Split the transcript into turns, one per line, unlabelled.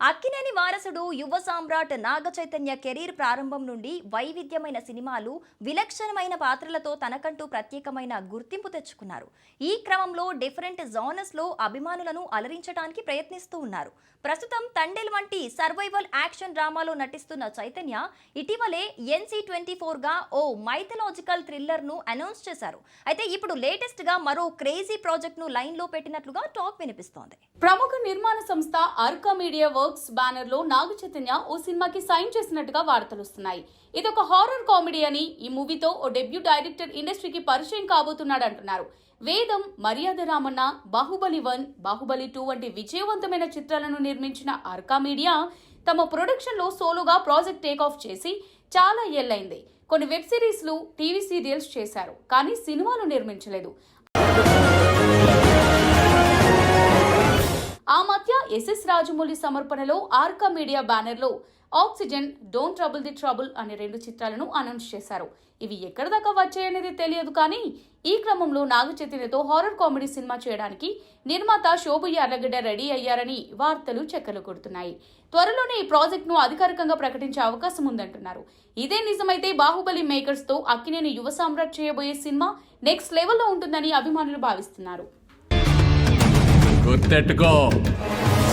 అక్కినేని వారసుడు యువ సామ్రాట్ నాగ చైతన్య కెరీర్ ప్రారంభం నుండి వైవిధ్యమైన సినిమాలు, విలక్షణమైన పాత్రలతో తనకంటూ ప్రత్యేకమైన గుర్తింపు తెచ్చుకున్నారు. ఈ క్రమంలో డిఫరెంట్ జానర్స్ లో అభిమానులను అలరించడానికి ప్రయత్నిస్తూ ఉన్నారు. ప్రస్తుతం తండేల్ వంటి సర్వైవల్ యాక్షన్ డ్రామాలో నటిస్తున్న చైతన్య ఇటీవలే NC24 గా ఓ మైథలాజికల్ థ్రిల్లర్ ను అనౌన్స్ చేశారు. అయితే ఇప్పుడు లేటెస్ట్ గా మరో క్రేజీ ప్రాజెక్ట్ ను లైన్ లో పెట్టినట్లుగా టాక్ వినిపిస్తోంది.
ప్రముఖ నిర్మాణ సంస్థ అర్కా మీడియా వర్క్స్ బ్యానర్ లో నాగ చైతన్య ఓ సినిమాకి సైన్ చేసినట్టుగా వార్తలు వస్తున్నాయి. ఇది ఒక హారర్ కామెడీ అని, ఈ మూవీతో ఓ డెబ్యూ డైరెక్టర్ ఇండస్ట్రీకి పరిచయం కాబోతున్నాడు అంటున్నారు. వేదం, మర్యాద రామన్న, బాహుబలి 1, బాహుబలి 2 వంటి విజయవంతమైన చిత్రాలను నిర్మించిన అర్కా మీడియా తమ ప్రొడక్షన్ లో సోలోగా ప్రాజెక్ట్ టేక్ ఆఫ్ చేసి చాలా ఏళ్లైంది. కొన్ని వెబ్ సిరీస్లు, టీవీ సీరియల్స్ చేశారు, కానీ సినిమాలు నిర్మించలేదు. ఆ మధ్య SS రాజమౌళి సమర్పణలో ఆర్కా మీడియా బ్యానర్ లో oxygen, don't trouble the trouble అనే 2 చిత్రాలను అనౌన్స్ చేశారు. ఇవి ఎక్కడి దాకా వచ్చాయనేది తెలియదు, కానీ ఈ క్రమంలో నాగ చైతన్యతో హారర్ కామెడీ సినిమా చేయడానికి నిర్మాత శోభు యార్లగడ్డ రెడీ అయ్యారని వార్తలు చెక్కలు కొడుతున్నాయి. త్వరలోనే ఈ ప్రాజెక్ట్ ను అధికారికంగా ప్రకటించే అవకాశం ఉందంటున్నారు. ఇదే నిజమైతే బాహుబలి మేకర్స్ తో అక్కినేని యువ సామ్రాట్ చేయబోయే సినిమా నెక్స్ట్ లెవెల్లో ఉంటుందని అభిమానులు భావిస్తున్నారు.
గుర్తెట్టుకో.